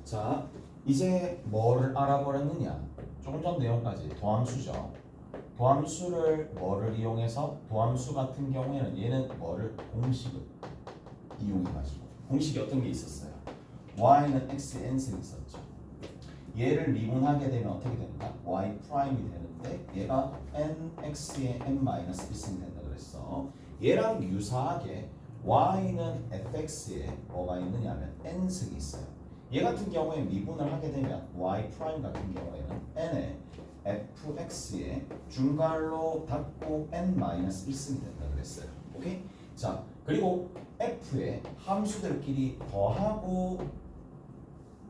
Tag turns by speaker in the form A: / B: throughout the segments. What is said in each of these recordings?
A: 자, 이제 뭐를 알아버렸느냐? 조금 전 내용까지 도함수죠. 도함수를 뭐를 이용해서 도함수 같은 경우에는 얘는 뭐를 공식을 이용해가지고 공식이 어떤 게 있었어요? y는 x의 n승이 있었죠. 얘를 미분하게 되면 어떻게 됩니까? y 프라임이 되는데 얘가 nx의 n-1승이 된다 그랬어. 얘랑 유사하게 y는 fx에 뭐가 있느냐면 n승이 있어요. 얘 같은 경우에 미분을 하게 되면 y 프라임 같은 경우에는 n에 fx에 중괄호 닫고 n-1승이 된다 그랬어요. 오케이? 자, 그리고 f에 함수들끼리 더하고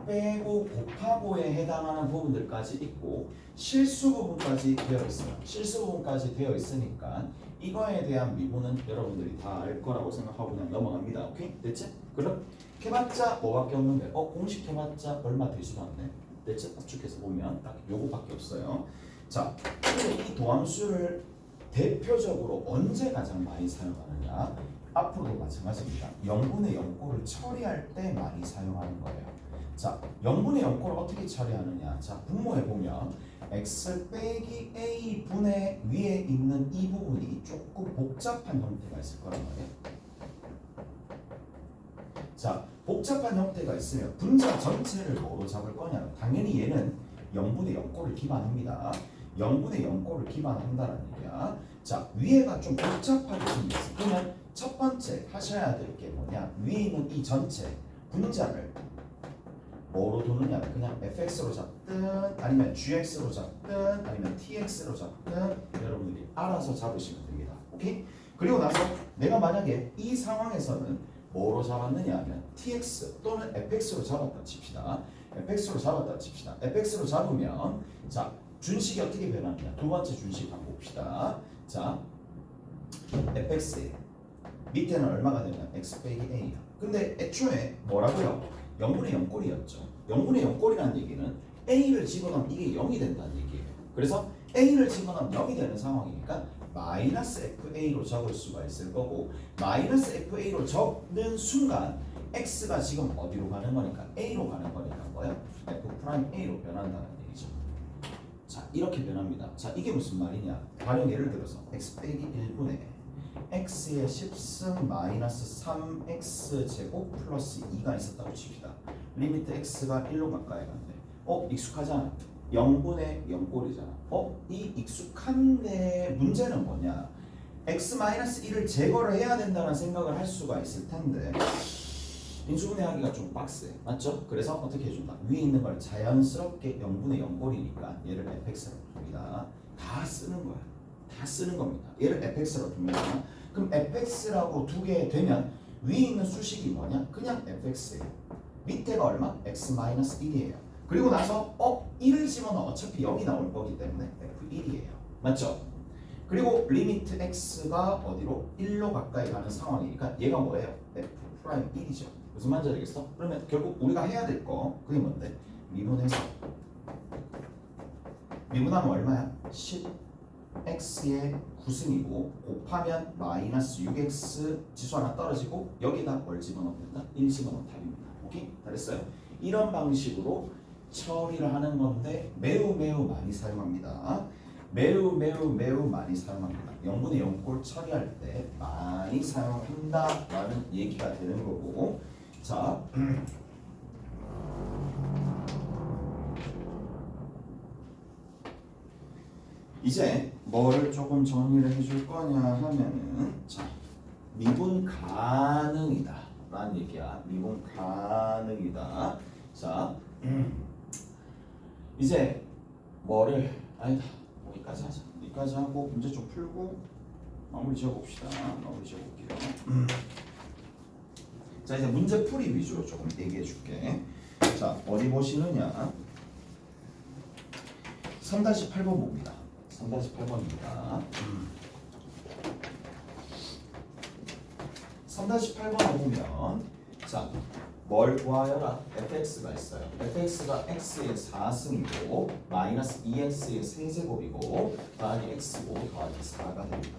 A: 빼고 곱하고에 해당하는 부분들까지 있고 실수 부분까지 되어 있어요. 실수 부분까지 되어 있으니까 이거에 대한 미분은 여러분들이 다 알 거라고 생각하고 그냥 넘어갑니다. 오케이? 됐지? 그럼 해봤자 뭐밖에 없는데 공식 해봤자 얼마 되지도 않네. 됐지? 압축해서 보면 딱 요거밖에 없어요. 자, 근데 이 도함수를 대표적으로 언제 가장 많이 사용하느냐? 앞으로도 마찬가지입니다. 0분의 0꼴을 처리할 때 많이 사용하는 거예요. 자, 0분의 0꼴을 어떻게 처리하느냐? 자, 분모해 보면 x 빼기 a 분의 위에 있는 이 부분이 조금 복잡한 형태가 있을 거란 말이에요. 자, 복잡한 형태가 있으면 분자 전체를 뭐로 잡을 거냐? 당연히 얘는 0분의 0꼴을 기반합니다. 0분의 0꼴을 기반한다는 얘기야. 자, 위에가 좀 복잡하게 생겼어. 그러면 첫 번째 하셔야 될 게 뭐냐? 위에 있는 이 전체 분자를 뭐로 두느냐? 그냥 fx로 잡든 아니면 gx로 잡든 아니면 tx로 잡든 여러분들이 알아서 잡으시면 됩니다. 오케이? 그리고 나서 내가 만약에 이 상황에서는 뭐로 잡았느냐 하면 tx 또는 fx로 잡았다 칩시다. fx로 잡았다 칩시다. fx로 잡으면 자, 준식이 어떻게 변하느냐? 두 번째 준식 한번 봅시다. 자, fx 밑에는 얼마가 되면 x 빼기 a야. 근데 애초에 뭐라고요? 0분의 0꼴이었죠. 0분의 0꼴이라는 얘기는 a를 집어넣으면 이게 0이 된다는 얘기예요. 그래서 a를 집어넣으면 0이 되는 상황이니까 마이너스 fa로 적을 수가 있을 거고 마이너스 fa로 적는 순간 x가 지금 어디로 가는 거니까 a로 가는 거니까 뭐야? f 프라임 a로 변한다는 얘기죠. 자, 이렇게 변합니다. 자, 이게 무슨 말이냐? 가령 예를 들어서 x 빼기 1분의 x의 10승 마이너스 3x 제곱 플러스 2가 있었다고 칩시다. 리미트 x가 1로 가까이 간대. 익숙하잖아. 0분의 0꼴이잖아. 이 익숙한데 문제는 뭐냐? x 마이너스 1을 제거를 해야 된다는 생각을 할 수가 있을 텐데 인수분해하기가 좀 빡세. 맞죠? 그래서 어떻게 해준다? 위에 있는 걸 자연스럽게 0분의 0꼴이니까 얘를 fx로 둡니다. 다 쓰는 거야. 다 쓰는 겁니다. 얘를 fx로 둡니다. 그럼 fx라고 두게 되면 위에 있는 수식이 뭐냐? 그냥 fx예요. 밑에가 얼마? x-1이에요. 그리고 나서 1을 집어넣어 어차피 0이 나올 거기 때문에 f1이에요. 맞죠? 그리고 리미트 x가 어디로? 1로 가까이 가는 상황이니까 얘가 뭐예요? f'1이죠. 무슨 말인지 알겠어? 그러면 결국 우리가 해야 될 거 그게 뭔데? 미분해서 미분하면 얼마야? 10x의 9승이고 곱하면 마이너스 6x 지수 하나 떨어지고 여기다 뭘 집어넣으면 된다? 1 집어넣으면 답입니다. 오케이? 잘했어요. 이런 방식으로 처리를 하는 건데 매우 많이 사용합니다. 매우 많이 사용합니다. 0분의 0꼴 처리할 때 많이 사용한다라는 얘기가 되는 거고 자 이제 뭐를 조금 정리를 해줄 거냐 하면은 자 미분 가능이다 라는 얘기야. 미분 가능이다. 자 이제 뭐를 아니다 여기까지 하자. 여기까지 하고 문제 좀 풀고 마무리 지어봅시다. 마무리 지어볼게요. 자 이제 문제 풀이 위주로 조금 얘기해 줄게. 자 어디 보시느냐 3-8번 봅니다. 3-8번입니다. 3-8번을 보면 자 뭘 구하여라? fx가 있어요. fx가 x의 4승이고 마이너스 2x의 세제곱이고 더하기 x고 더하기 4가 됩니다.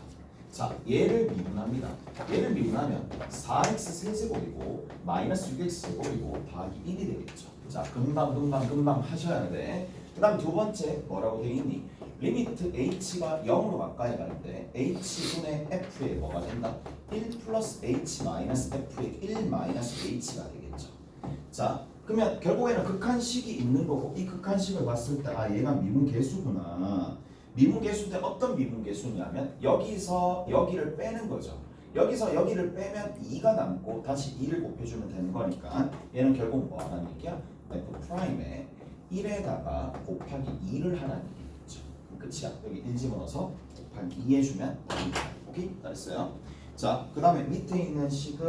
A: 자 얘를 미분합니다. 얘를 미분하면 4x 세제곱이고 마이너스 6x 제곱이고 더하기 1이 되겠죠. 자, 금방 하셔야 돼. 그 다음 두 번째 뭐라고 돼 있니? 리미트 h가 0으로 가까이 갈 때 h분의 f에 뭐가 된다? 1 플러스 h 마이너스 f의 1 마이너스 h가 되겠죠. 자, 그러면 결국에는 극한식이 있는 거고 이 극한식을 봤을 때 아 얘가 미분계수구나. 미분계수인데 어떤 미분계수냐면 여기서 여기를 빼는 거죠. 여기서 여기를 빼면 2가 남고 다시 2를 곱해주면 되는 거니까 얘는 결국 뭐 하는 얘기야? f'에 1에다가 곱하기 2를 하라는 얘기겠죠. 끝이야. 여기 1 집어넣어서 곱하기 2 해주면 됩니다. 오케이? 잘했어요. 자, 그 다음에 밑에 있는 식은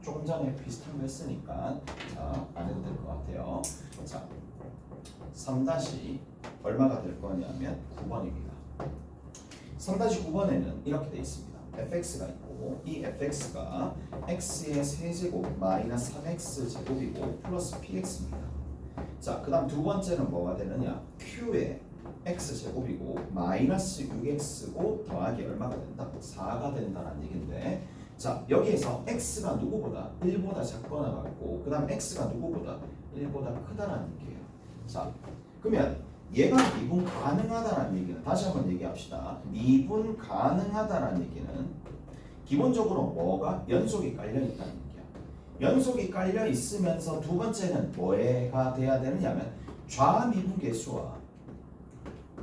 A: 조금 전에 비슷한 거 했으니까 자, 안 해도 될 것 같아요. 자, 3 얼마가 될 거냐면 9번입니다. 3-9번에는 이렇게 돼 있습니다. fx가 있고 이 fx가 x의 세제곱 마이너스 3x 제곱이고 플러스 px입니다. 자, 그 다음 두 번째는 뭐가 되느냐? q의 x제곱이고 마이너스 6x고 더하기 얼마가 된다? 4가 된다는 얘기인데 자, 여기에서 x가 누구보다 1보다 작거나 같고 그 다음 x가 누구보다 1보다 크다라는 얘기예요. 자, 그러면 얘가 미분 가능하다는 얘기는 다시 한번 얘기합시다. 미분 가능하다는 얘기는 기본적으로 뭐가 연속이 깔려있다는 얘기야. 연속이 깔려있으면서 두 번째는 뭐가 돼야 되느냐면 좌미분계수와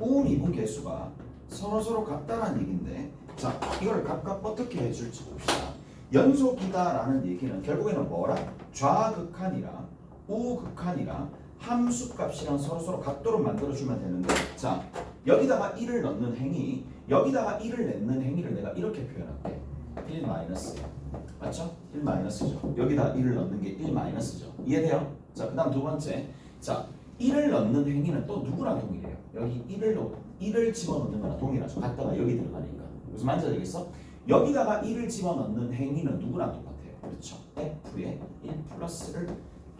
A: 우미분계수가 서로 같다는 얘기인데 자, 이걸 각각 어떻게 해줄지 봅시다. 연속이다라는 얘기는 결국에는 뭐라? 좌극한이랑 우극한이랑 함수값이랑 서로 같도록 만들어주면 되는데 자, 여기다가 1을 넣는 행위 여기다가 1을 넣는 행위를 내가 이렇게 표현할게. 1 마이너스 맞죠? 1 마이너스죠. 여기다 1을 넣는 게 1 마이너스죠. 이해돼요? 자, 그 다음 두 번째 자, 1을 넣는 행위는 또 누구랑 동일해요? 여기 1을 집어넣는 거랑 동일하죠. 갖다가 여기 들어가니까 무슨 말인지 알겠어? 여기다가 1을 집어넣는 행위는 누구랑 똑같아요? 그렇죠. f에 1 플러스를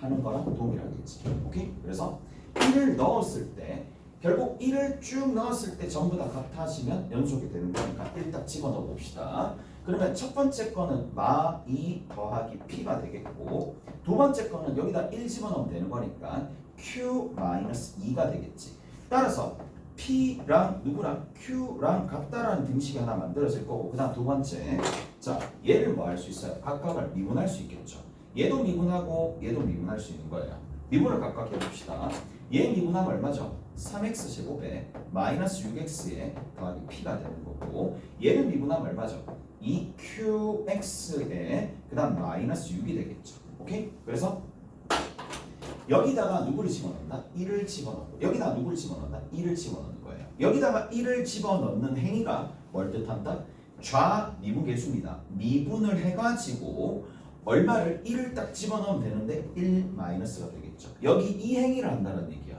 A: 하는 거랑 동일하겠지. 오케이? 그래서 1을 넣었을 때 결국 1을 쭉 넣었을 때 전부 다 같아지면 연속이 되는 거니까 1 딱 집어넣어 봅시다. 그러면 첫 번째 거는 마 2 더하기 p가 되겠고 두 번째 거는 여기다 1 집어넣으면 되는 거니까 q 마이너스 2가 되겠지. 따라서 p랑 누구랑 q랑 같다라는 등식이 하나 만들어질 거고 그 다음 두 번째 자, 얘를 뭐 할 수 있어요? 각각을 미분할 수 있겠죠. 얘도 미분하고 얘도 미분할 수 있는 거예요. 미분을 각각 해봅시다. 얘 미분하면 얼마죠? 3x 제곱에 마이너스 6x에 더하기 p가 되는 거고 얘를 미분하면 얼마죠? 2qx에 그 다음 마이너스 6이 되겠죠. 오케이? 그래서 여기다가 누구를 집어넣는다? 1을 집어넣고 여기다가 누구를 집어넣는다? 1을 집어넣는 거예요. 여기다가 1을 집어넣는 행위가 뭘 뜻한다? 좌미분계수입니다. 미분을 해가지고 얼마를 1을 딱 집어넣으면 되는데 1 마이너스가 되겠죠. 여기 이 행위를 한다는 얘기야.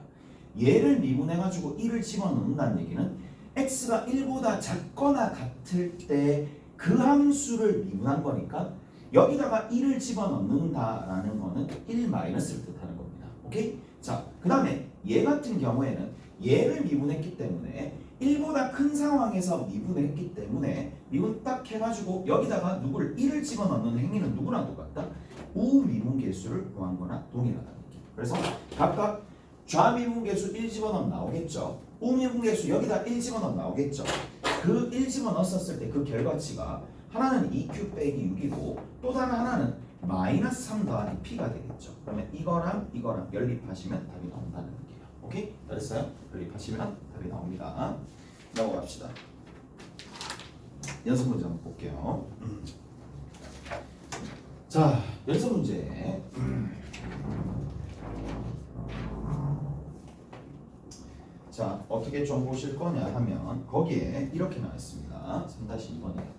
A: 얘를 미분해가지고 1을 집어넣는다는 얘기는 x가 1보다 작거나 같을 때 그 함수를 미분한 거니까 여기다가 1을 집어넣는다라는 거는 1 마이너스를 뜻하는 겁니다. 오케이? 자, 그 다음에 얘 같은 경우에는 얘를 미분했기 때문에 1보다 큰 상황에서 미분했기 때문에 미분 딱 해가지고 여기다가 누구를 1을 집어넣는 행위는 누구랑 똑같다? 우미분계수를 구한 거나 동일하다는 얘기예요. 그래서 각각 좌미분계수 1 집어넣으면 나오겠죠. 우미분계수 여기다 1 집어넣으면 나오겠죠. 그 1 집어넣었을 때 그 결과치가 하나는 2q 빼기 6이고 또 다른 하나는 마이너스 3 더하기 p가 되겠죠. 그러면 이거랑 연립하시면 답이 나온다는 얘기예요. 오케이? 잘했어요? 연립하시면 답이 나옵니다. 넘어갑시다. 연습 문제 한번 볼게요. 자, 연습 문제. 자, 어떻게 좀 보실 거냐 하면 거기에 이렇게 나와 있습니다. 3-2번이에요.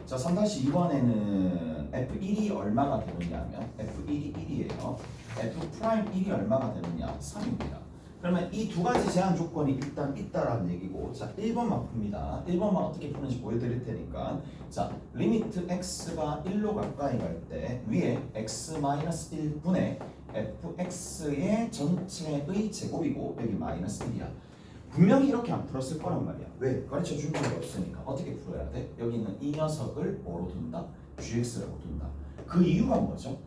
A: 자, 3-2번에는 F1이 얼마가 되느냐 하면 F1이 1이에요. F'1이 얼마가 되느냐? 3입니다. 그러면 이 두 가지 제한 조건이 일단 있다라는 얘기고 자, 1번만 풉니다. 1번만 어떻게 푸는지 보여드릴 테니까 자, 리미트 x가 1로 가까이 갈 때 위에 x-1분의 fx의 전체의 제곱이고 여기 마이너스 1이야. 분명히 이렇게 안 풀었을 거란 말이야. 왜? 가르쳐 준 적이 없으니까. 어떻게 풀어야 돼? 여기 있는 이 녀석을 뭐로 둔다? gx라고 둔다. 그 이유가 뭐죠?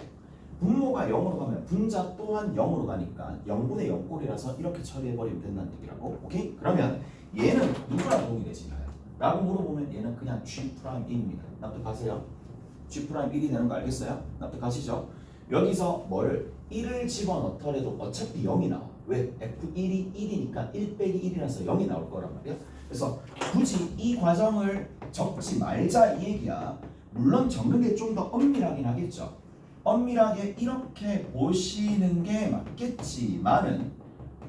A: 분모가 0으로 가면 분자 또한 0으로 가니까 0분의 0꼴이라서 이렇게 처리해버리면 된다는 얘기라고. 오케이? 그러면 얘는 누구랑 동일해지나요? 라고 물어보면 얘는 그냥 G'1입니다. 납득하세요? G'1이 되는 거 알겠어요? 납득하시죠? 여기서 뭐를 1을 집어넣더라도 어차피 0이 나와. 왜? F1이 1이니까 1 빼기 1이라서 0이 나올 거란 말이야. 그래서 굳이 이 과정을 적지 말자 이 얘기야. 물론 적는 게 좀 더 엄밀하긴 하겠죠. 엄밀하게 이렇게 보시는 게 맞겠지만은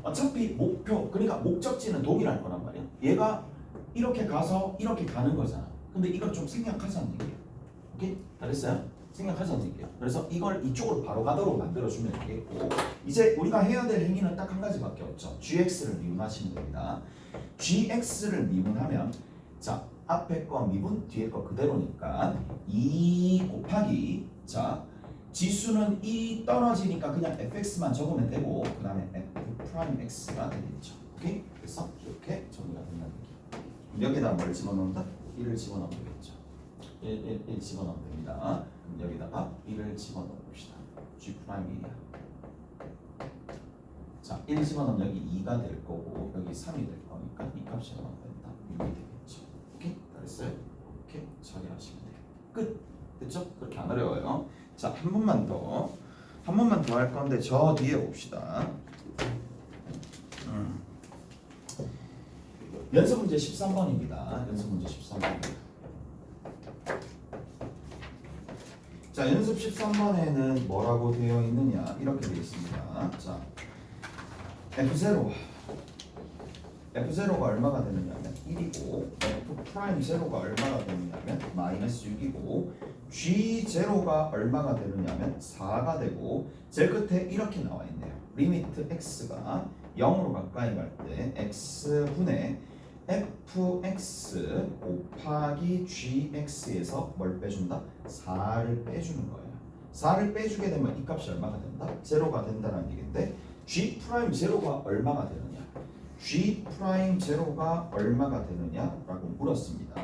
A: 어차피 목표, 그러니까 목적지는 동일할 거란 말이야. 얘가 이렇게 가서 이렇게 가는 거잖아. 근데 이걸 좀 생략하자는 얘기야. 오케이? 알겠어요? 생략하자는 얘기야. 그래서 이걸 이쪽으로 바로 가도록 만들어주면 되겠고, 이제 우리가 해야 될 행위는 딱 한 가지밖에 없죠. gx를 미분하시면 됩니다. gx를 미분하면 자, 앞에 거 미분, 뒤에 거 그대로니까 2 곱하기 자, 지수는 1이 떨어지니까 그냥 fx만 적으면 되고 그 다음에 f'x가 되겠죠. 오케이? 그래서 이렇게 정리가 된다는 얘기. 여기다 뭘 집어넣는다? 1을 집어넣으면 되겠죠. 1 집어넣으면 됩니다. 그럼 여기다가 1을 집어넣어 봅시다. G'1이야. 자, 1 집어넣으면 여기 2가 될 거고 여기 3이 될 거니까 이 값이 얼마 된다? 6이 되겠죠. 오케이? 됐어요? 오케이? 처리하시면 돼요. 끝! 됐죠? 그렇게 안 어려워요. 자, 한 번만 더 할 건데 저 뒤에 봅시다. 연습 문제 13번입니다. 연습 문제 13번입니다. 자, 연습 13번에는 뭐라고 되어 있느냐? 이렇게 되어 있습니다. 자, F0가 얼마가 되느냐면 1이고 F'0가 얼마가 되느냐면 마이너스 6이고 G0가 얼마가 되느냐면 4가 되고 제일 끝에 이렇게 나와 있네요. 리미트 x가 0으로 가까이 갈 때 x분의 fx 곱하기 gx에서 뭘 빼준다? 4를 빼주는 거예요. 4를 빼주게 되면 이 값이 얼마가 된다? 0가 된다는 얘기인데 G'0가 얼마가 되느냐? G'0가 얼마가 되느냐라고 물었습니다.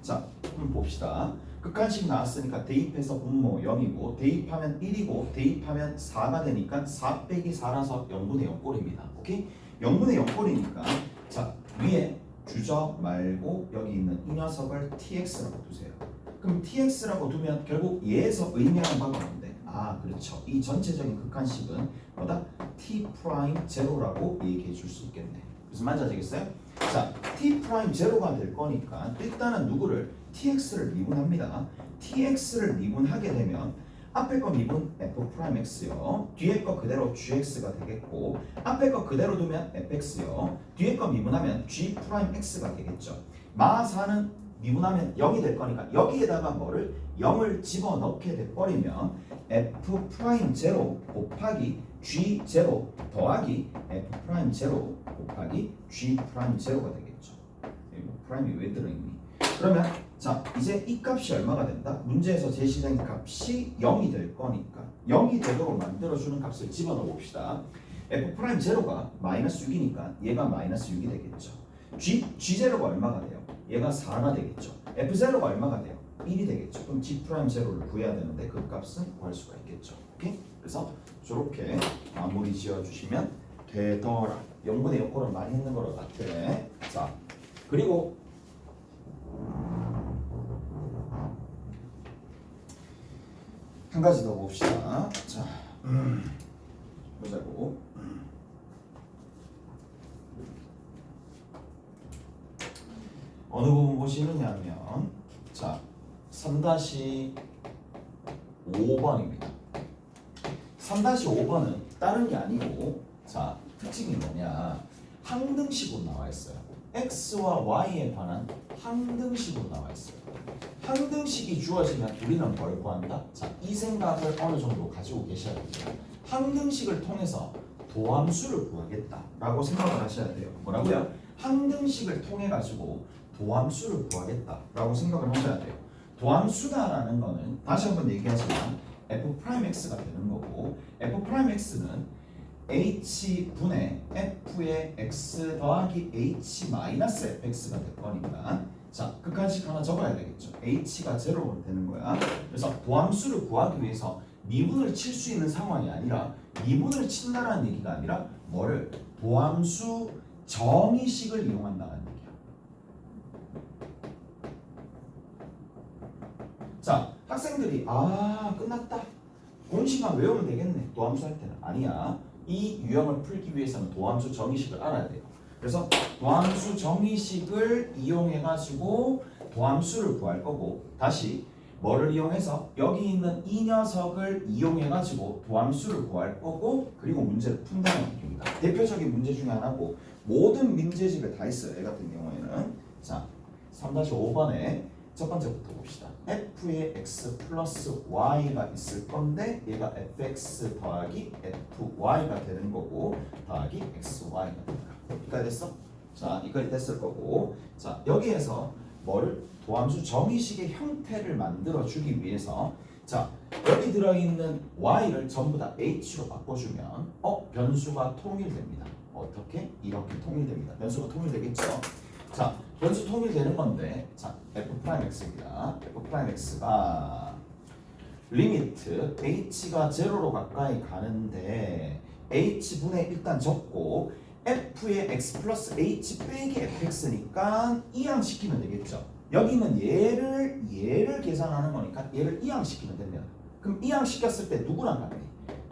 A: 자, 한번 봅시다. 극한식 나왔으니까 대입해서 분모 0이고 대입하면 1이고 대입하면 4가 되니까 4 빼기 4라서 0분의 0꼴입니다. 오케이? 0분의 0꼴이니까 자, 위에 주저 말고 여기 있는 이 녀석을 tx라고 두세요. 그럼 tx라고 두면 결국 얘에서 의미하는 바가 없는데 아, 그렇죠. 이 전체적인 극한식은 뭐다? t'0라고 얘기해 줄 수 있겠네. 그래서 맞아지겠어요? 자, t'0가 될 거니까 일단은 누구를? tx를 미분합니다. tx를 미분하게 되면 앞에 거 미분 f'x요. 뒤에 거 그대로 gx가 되겠고 앞에 거 그대로 두면 fx요. 뒤에 거 미분하면 g'x가 되겠죠. 마4는 미분하면 0이 될 거니까 여기에다가 뭐를? 0을 집어넣게 돼버리면 f'0 곱하기 g0 더하기 f'0 곱하기 g'0가 되겠죠. 프라임이 왜 들어있니? 그러면 자, 이제 이 값이 얼마가 된다? 문제에서 제시된 값이 0이 될 거니까 0이 되도록 만들어주는 값을 집어넣어 봅시다. f'0가 마이너스 6이니까 얘가 마이너스 6이 되겠죠. g0가 얼마가 돼요? 얘가 4가 되겠죠. f0가 얼마가 돼요? 1이 되겠죠. 그럼 g'0를 구해야 되는데 그 값은 구할 수가 있겠죠. 오케이? 그래서 저렇게 마무리 지어주시면 되더라. 0분의 0꼴은 많이 했는 거로 같아. 자, 그리고 한 가지 더 봅시다. 자, 보자고. 어느 부분 보시느냐면 자, 3-5번입니다. 3-5번은 다른 게 아니고 자, 특징이 뭐냐? 항등식으로 나와 있어요. x와 y에 관한 항등식으로 나와 있어요. 항등식이 주어지면 우리는 뭘 구한다? 자, 이 생각을 어느 정도 가지고 계셔야 돼요. 항등식을 통해서 도함수를 구하겠다라고 생각을 하셔야 돼요. 뭐라고요? 항등식을 통해 가지고 도함수를 구하겠다라고 생각을 하셔야 돼요. 도함수다라는 거는 다시 한번 얘기하지만 f'x가 되는 거고 f'x는 h분의 f의 x 더하기 h 마이너스 fx가 될 거니까 자, 극한식 하나 적어야 되겠죠. h가 0로 되는 거야. 그래서 도함수를 구하기 위해서 미분을 칠 수 있는 상황이 아니라 미분을 친다라는 얘기가 아니라 뭐를 도함수 정의식을 이용한다는 얘기야. 자, 학생들이 끝났다. 공식만 외우면 되겠네. 도함수 할 때는 아니야. 이 유형을 풀기 위해서는 도함수 정의식을 알아야 돼요. 그래서 도함수 정의식을 이용해 가지고 도함수를 구할 거고 다시 뭐를 이용해서 여기 있는 이 녀석을 이용해 가지고 도함수를 구할 거고 그리고 문제를 푼다는 얘기입니다. 대표적인 문제 중에 하나고 모든 문제집에 다 있어요. 얘 같은 경우에는 자 3-5번에 첫 번째부터 봅시다. f의 x 플러스 y가 있을 건데 얘가 fx 더하기 fy가 되는 거고 더하기 xy가 된다. 여기까지 됐어? 자, 여기까지 됐을 거고 자, 여기에서 뭐를 도함수 정의식의 형태를 만들어 주기 위해서 자, 여기 들어있는 y를 전부 다 h로 바꿔주면 변수가 통일됩니다. 어떻게? 이렇게 통일됩니다. 변수가 통일되겠죠? 자, 변수 통일되는 건데 자, f'x입니다. f'x가 리미트 h가 0로 가까이 가는데 h분의 일단 적고 f의 x 플러스 h 빼기 fx니까 이항시키면 되겠죠. 여기는 얘를 계산하는 거니까 얘를 이항시키면 됩니다. 그럼 이항시켰을 때 누구랑 같니?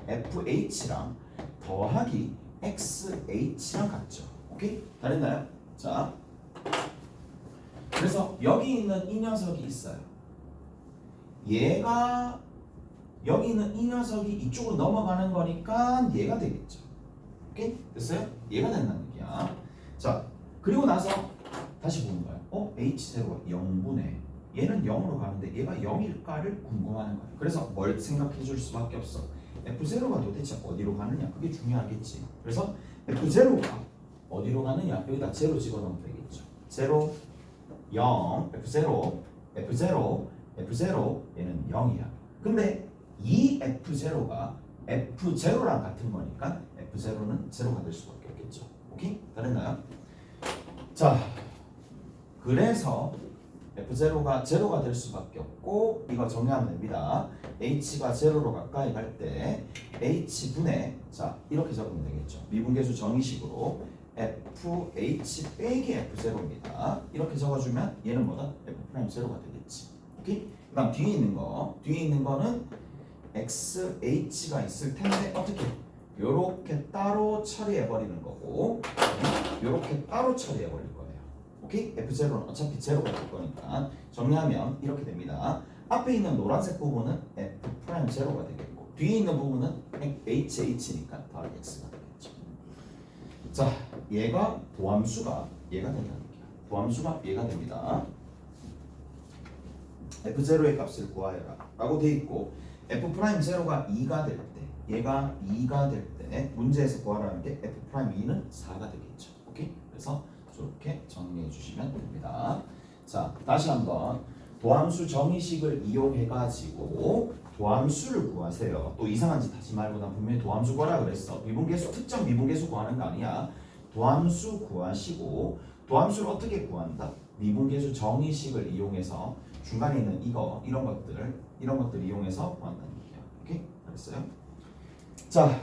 A: fh랑 더하기 xh랑 같죠. 오케이? 다 됐나요? 자, 그래서 여기 있는 이 녀석이 있어요. 얘가 여기 있는 이 녀석이 이쪽으로 넘어가는 거니까 얘가 되겠죠. 오케이? 됐어요? 얘가 된다는 얘기야. 자, 그리고 나서 다시 보는 거야. h0가 0분의 얘는 0으로 가는데 얘가 0일까를 궁금하는 거야. 그래서 뭘 생각해 줄 수밖에 없어. f0가 도대체 어디로 가느냐? 그게 중요하겠지. 그래서 f0가 어디로 가느냐? 여기다 0 집어넣으면 되겠죠. 0, 0, F0, F0, F0 얘는 0이야. 근데 이 F0가 F0랑 같은 거니까 F0는 0가 될 수밖에 없겠죠. 오케이? 다 됐나요? 자, 그래서 F0가 0가 될 수밖에 없고 이거 정리하면 됩니다. H가 0로 가까이 갈 때 H분의 자 이렇게 적으면 되겠죠. 미분계수 정의식으로 FH 빼기 F0입니다. 이렇게 적어주면 얘는 뭐다? F'0가 되겠지. 오케이? 그 다음 뒤에 있는 거는 XH가 있을 텐데 어떻게? 요렇게 따로 처리해 버리는 거고 요렇게 따로 처리해 버릴 거예요. 오케이? F0는 어차피 0가 될 거니까 정리하면 이렇게 됩니다. 앞에 있는 노란색 부분은 F'0가 되겠고 뒤에 있는 부분은 HH니까 더하기 X가 되겠죠. 자, 얘가 도함수가 얘가 된다는 얘기야. 도함수가 얘가 됩니다. F0의 값을 구하여라 라고 돼 있고 F'0가 2가 될 때 얘가 2가 될 때 문제에서 구하라는 게 F'2는 4가 되겠죠. 오케이? 그래서 이렇게 정리해 주시면 됩니다. 자, 다시 한번 도함수 정의식을 이용해 가지고 도함수를 구하세요. 또 이상한 짓 하지 말고 난 분명히 도함수 구하라 그랬어. 미분계수 특정 미분계수 구하는 거 아니야. 도함수 구하시고 도함수를 어떻게 구한다? 미분계수 정의식을 이용해서 중간에 있는 이런 것들 이용해서 구한다는 얘기야. 오케이? 알겠어요? 자,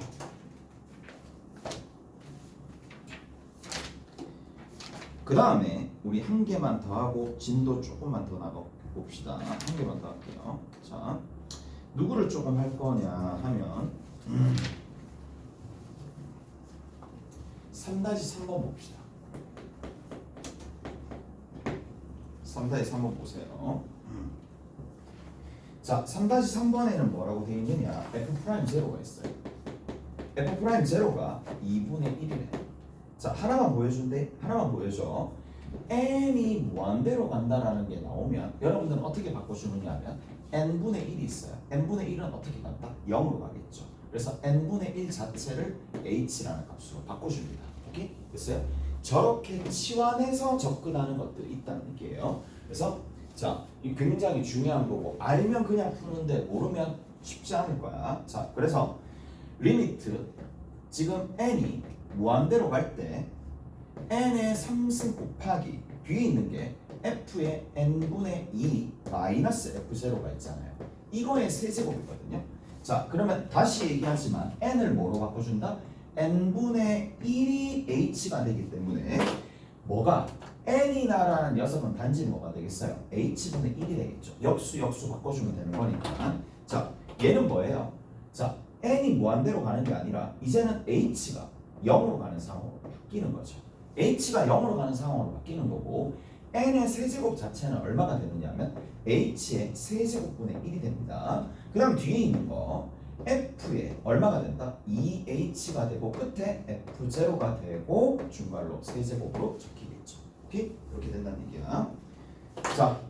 A: 그 다음에 우리 한 개만 더 하고 진도 조금만 더 나가 봅시다. 한 개만 더 할게요. 자, 누구를 조금 할 거냐 하면 3-3번 봅시다. 3-3번 보세요. 자, 3-3번에는 뭐라고 되어 있느냐? F'0가 있어요. F'0가 2분의 1이래. 자, 하나만 보여줘. n이 무한대로 간다라는 게 나오면 여러분들은 어떻게 바꿔주느냐 하면 n분의 1이 있어요. n분의 1은 어떻게 간다? 0으로 가겠죠. 그래서 n분의 1 자체를 h라는 값으로 바꿔줍니다. 오케이? 됐어요? 저렇게 치환해서 접근하는 것들이 있다는 얘기예요. 그래서 자, 이 굉장히 중요한 거고 알면 그냥 푸는데 모르면 쉽지 않을 거야. 자, 그래서 리미트 지금 n이 무한대로 갈 때 n의 3승 곱하기 뒤에 있는 게 f의 n분의 2 마이너스 f0가 있잖아요. 이거의 세제곱이거든요. 자, 그러면 다시 얘기하지만 n을 뭐로 바꿔준다? n분의 1이 h가 되기 때문에 뭐가 n이나라는 녀석은 단지 뭐가 되겠어요? h분의 1이 되겠죠. 역수 바꿔주면 되는 거니까. 자, 얘는 뭐예요? 자, n이 무한대로 가는 게 아니라 이제는 h가 0으로 가는 상황으로 바뀌는 거죠. h가 0으로 가는 상황으로 바뀌는 거고 n의 세제곱 자체는 얼마가 되느냐면 h의 세제곱분의 1이 됩니다. 그 다음 뒤에 있는 거 f에 얼마가 된다? 2h가 되고 끝에 f0가 되고 중괄로 세제곱으로 적히겠죠. 오케이? 이렇게 된다는 얘기야. 자,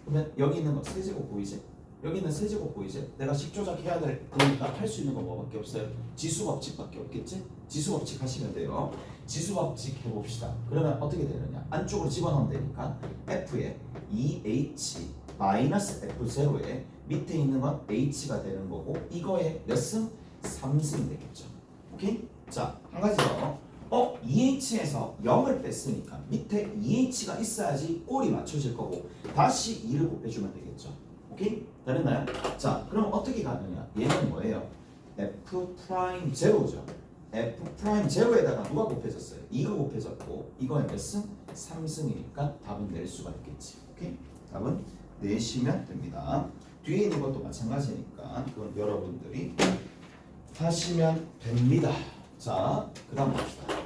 A: 그러면 여기 있는 거 세제곱 보이지? 여기 있는 세제곱 보이지? 내가 식조작해야 될 거니까 할 수 있는 거 뭐밖에 없어요? 지수법칙밖에 없겠지? 지수법칙 하시면 돼요. 지수법칙 해봅시다. 그러면 어떻게 되느냐? 안쪽으로 집어넣으면 되니까 f에 2h 마이너스 f0에 밑에 있는 건 h가 되는 거고 이거의 몇 승? 3승 되겠죠. 오케이? 자, 한 가지 더. 2h에서 0을 뺐으니까 밑에 2h가 있어야지 꼴이 맞춰질 거고 다시 2를 곱해주면 되겠죠. 오케이? 다 됐나요? 자, 그럼 어떻게 가느냐? 얘는 뭐예요? f'0죠. f'0에다가 누가 곱해졌어요? 2가 곱해졌고 이거의 몇 승? 3승이니까 답은 낼 수가 있겠지. 오케이? 답은 내시면 됩니다. 뒤에 있는 것도 마찬가지니까 그건 여러분들이 하시면 됩니다. 자, 그 다음 봅시다.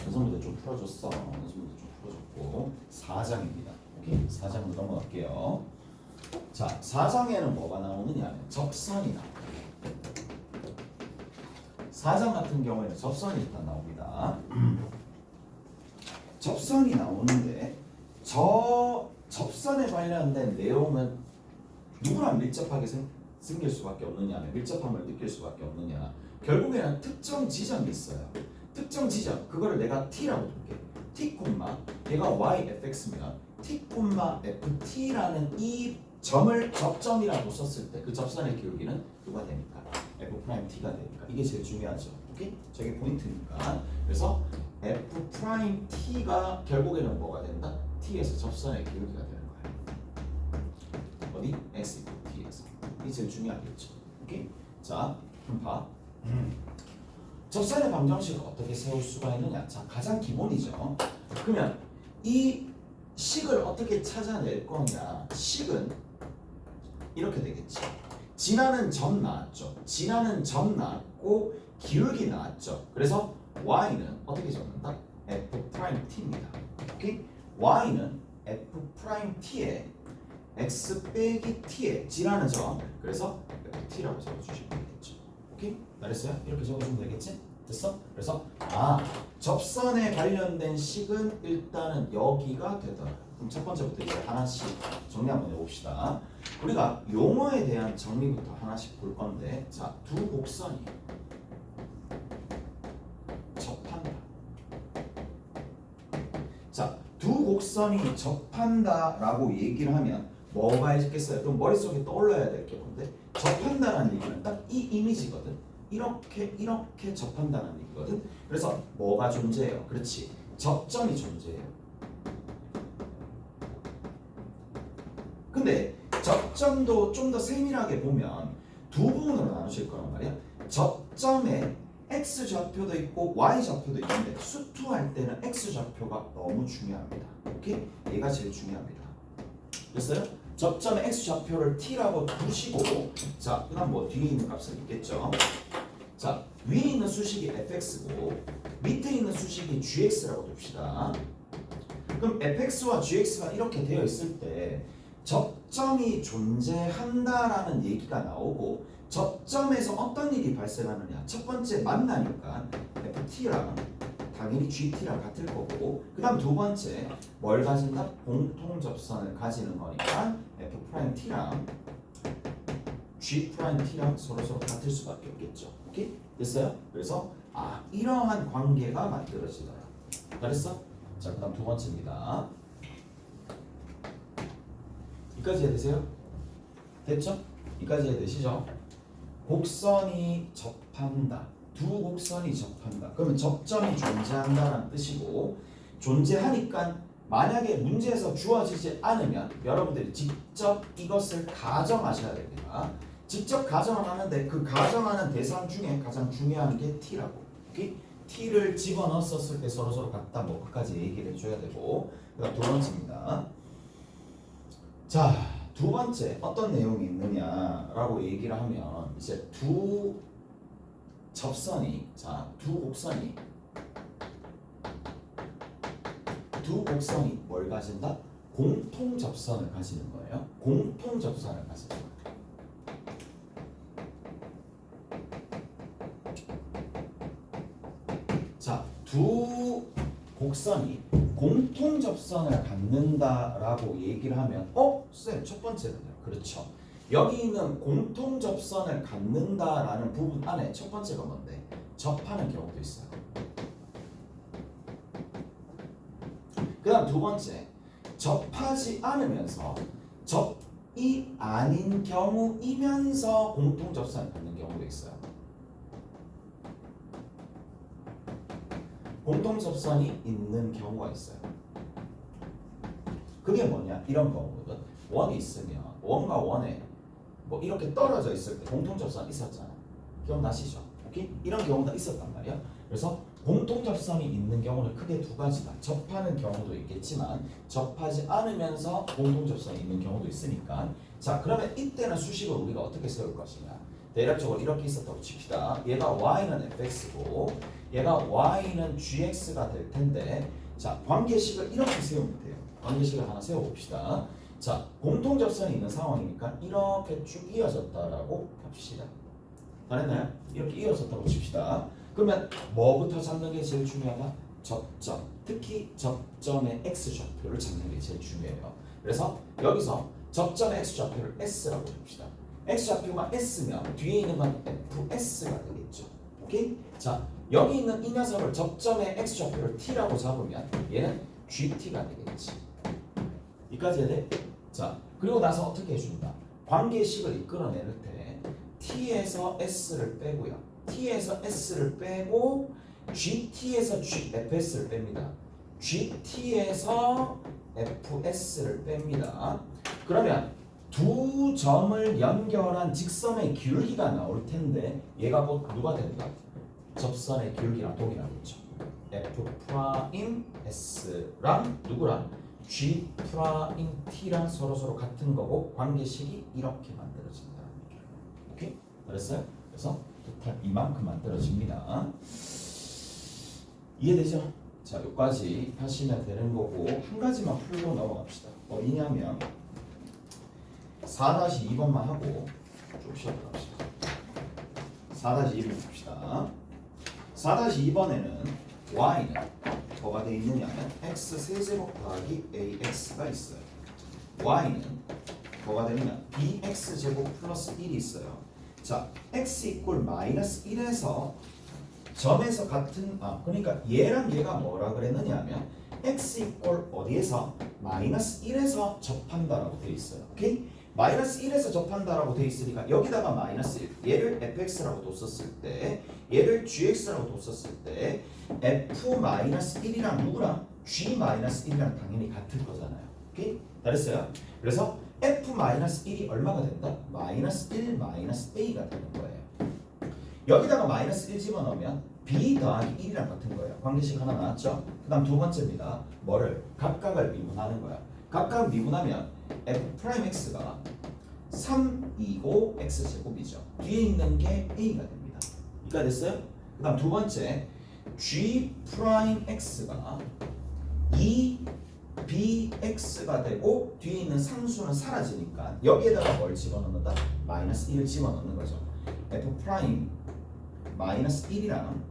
A: 어느 문제 좀 풀어줬어. 어느 문제 좀 풀어줬고 4장입니다. 오케이? 4장으로 넘어갈게요. 자, 4장에는 뭐가 나오느냐? 접선이 나옵니다. 4장 같은 경우에는 접선이 일단 나옵니다. 접선이 나오는데 저 접선에 관련된 내용은 누구랑 밀접하게 생길 수밖에 없느냐 하면 밀접함을 느낄 수밖에 없느냐 결국에는 특정 지점이 있어요. 특정 지점 그거를 내가 t라고 볼게. t, 얘가 yfx면 t, ft라는 이 점을 접점이라고 썼을 때 그 접선의 기울기는 누가 되니까 f't가 되니까 이게 제일 중요하죠. 오케이? 저게 포인트니까. 그래서 f't가 결국에는 뭐가 된다? t에서 접선의 기울기가 되는 거야. 어디? x t에서. 이게 제일 중요하겠죠. 오케이? 자, 그럼 봐. 접선의 방정식을 어떻게 세울 수가 있느냐? 자, 가장 기본이죠. 그러면 이 식을 어떻게 찾아낼 거냐? 식은 이렇게 되겠지. 지나는 점 나왔죠. 지나는 점 나왔고 기울기 나왔죠. 그래서 y는 어떻게 적는다? f't입니다. 오케이? y는 f't에 x 빼기 t에 지나는 점. 그래서 ft라고 적어주시면 되겠죠. 오케이? 잘했어요? 이렇게 적어주면 되겠지? 됐어? 그래서 접선에 관련된 식은 일단은 여기가 되더라. 그럼 첫 번째부터 이제 하나씩 정리 한번 해봅시다. 우리가 용어에 대한 정리부터 하나씩 볼 건데, 자, 두 곡선이 접한다. 자, 두 곡선이 접한다라고 얘기를 하면 뭐가 있겠어요? 그럼 머릿속에 떠올라야 될 게 뭔데? 접한다라는 얘기는 딱 이 이미지거든. 이렇게 접한다는 얘기거든. 그래서 뭐가 존재해요? 그렇지. 접점이 존재해요. 근데 접점도 좀 더 세밀하게 보면 두 부분으로 나누실 거란 말이야. 접점에 x좌표도 있고 y좌표도 있는데 수투할 때는 x좌표가 너무 중요합니다. 오케이? 얘가 제일 중요합니다. 됐어요? 접점의 x좌표를 t라고 두시고, 자, 그다음 뭐 뒤에 있는 값은 있겠죠. 자, 위에 있는 수식이 fx고 밑에 있는 수식이 gx라고 둡시다. 그럼 fx와 gx가 이렇게 되어 있을 때 접점이 존재한다라는 얘기가 나오고 접점에서 어떤 일이 발생하느냐. 첫 번째 만나니까 ft랑 당연히 gt랑 같을 거고 그 다음 두 번째 뭘 가진다? 공통접선을 가지는 거니까 f't랑 g't랑 서로 같을 수밖에 없겠죠. 오케이? 됐어요? 그래서 이러한 관계가 만들어지더라. 잘했어? 자, 그 다음 두 번째입니다. 이까지 이해되세요? 됐죠? 이까지 이해되시죠? 곡선이 접한다. 두 곡선이 접한다. 그러면 접점이 존재한다는 뜻이고 존재하니까 만약에 문제에서 주어지지 않으면 여러분들이 직접 이것을 가정하셔야 됩니다. 직접 가정을 하는데 그 가정하는 대상 중에 가장 중요한 게 t라고. 오케이? t를 집어넣었을 때 서로 같다 뭐 끝까지 얘기를 해줘야 되고. 그다음 두 번째입니다. 자, 두 번째 어떤 내용이 있느냐라고 얘기를 하면 이제 두 접선이 두 곡선이 뭘 가진다? 공통 접선을 가지는 거예요. 공통 접선을 가지는 거예요. 자, 두 곡선이 공통 접선을 갖는다라고 얘기를 하면 쌤, 첫 번째는요. 그렇죠. 여기 있는 공통 접선을 갖는다라는 부분 안에 첫 번째가 뭔데? 접하는 경우도 있어요. 그 다음 두 번째, 접하지 않으면서 접이 아닌 경우이면서 공통 접선을 갖는 경우도 있어요. 공통 접선이 있는 경우가 있어요. 그게 뭐냐? 이런 거거든. 원이 있으면 원과 원에 뭐 이렇게 떨어져 있을 때 공통 접선이 있었잖아. 기억나시죠? 오케이? 이런 경우가 있었단 말이야. 그래서 공통 접선이 있는 경우는 크게 두 가지다. 접하는 경우도 있겠지만 접하지 않으면서 공통 접선이 있는 경우도 있으니까. 자, 그러면 이때는 수식을 우리가 어떻게 세울 것이냐? 대략적으로 이렇게 있었다고 칩시다. 얘가 y는 fx고 얘가 y는 gx가 될 텐데, 자, 관계식을 이렇게 세우면 돼요. 관계식을 하나 세워봅시다. 자, 공통 접선이 있는 상황이니까 이렇게 쭉 이어졌다라고 합시다. 잘했나요? 이렇게 이어졌다고 칩시다. 그러면 뭐부터 잡는 게 제일 중요하다? 접점. 특히 접점의 x좌표를 잡는 게 제일 중요해요. 그래서 여기서 접점의 x좌표를 s라고 봅시다. x좌표가 s면 뒤에 있는 건 fs가 되겠죠. 오케이? 자, 여기 있는 이 녀석을 접점의 x좌표를 t라고 잡으면 얘는 gt가 되겠지. 여기까지 해야 돼? 자, 그리고 나서 어떻게 해준다? 관계식을 이끌어낼 때 t에서 s를 빼고요. t에서 s를 빼고 gt에서 fs를 뺍니다. gt에서 fs를 뺍니다. 그러면 두 점을 연결한 직선의 기울기가 나올 텐데 얘가 곧 누가 된다? 접선의 기울기랑 동일하겠죠. f 프라임 s랑 누구랑? g 프라임 t랑 서로 같은 거고 관계식이 이렇게 만들어진다. 오케이? 알았어요? 그래서 토탈 이만큼 만들어집니다. 이해되죠? 자, 여기까지 하시면 되는 거고 한 가지만 풀로 넘어갑시다. 뭐냐면 4-2번만 하고 좀 쉬었다 갑시다. 4-2번 봅시다. 4-2번에는 y는 뭐가 되어 있느냐면 x 세제곱 더하기 ax가 있어요. y는 뭐가 되느냐? bx 제곱 플러스 1이 있어요. 자, x 이꼴 마이너스 1에서 점에서 같은 그러니까 얘랑 얘가 뭐라 그랬느냐 하면 x 이꼴 어디에서? 마이너스 1에서 접한다라고 되어 있어요. 오케이? 마이너스 1에서 접한다라고 되어 있으니까 여기다가 마이너스 1 얘를 fx라고 뒀었을 때 얘를 gx라고 뒀었을 때 f 마이너스 1이랑 누구랑? g 마이너스 1이랑 당연히 같을 거잖아요. 오케이? 잘했어요? 그래서 f 마이너스 1이 얼마가 된다? 마이너스 1 마이너스 a가 되는 거예요. 여기다가 마이너스 1 집어넣으면 b 더하기 1이랑 같은 거예요. 관계식 하나 나왔죠? 그 다음 두 번째입니다. 뭐를? 각각을 미분하는 거야. 각각 미분하면 f 프라임 x가 325 x제곱이죠. 뒤에 있는 게 a가 됩니다. 이해가 됐어요? 그 다음 두 번째 g 프라임 x가 2bx가 되고 뒤에 있는 상수는 사라지니까 여기에다가 뭘 집어넣는다? 마이너스 1을 집어넣는 거죠. f 프라임 마이너스 1이랑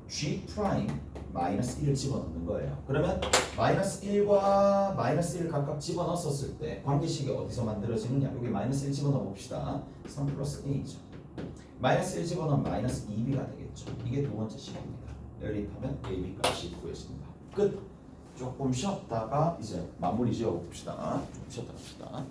A: g 프라임 마이너스 1을 집어넣는 거예요. 그러면 마이너스 1과 마이너스 1을 각각 집어넣었을 때 관계식이 어디서 만들어지느냐? 여기 마이너스 1 집어넣어 봅시다. 3 플러스 a죠. 마이너스 1 집어넣으면 마이너스 2b가 되겠죠. 이게 두 번째 식입니다. 연립하면 ab 값이 구해집니다. 끝. 조금 쉬었다가 이제 마무리 지어 봅시다. 좀 쉬었다 갑시다.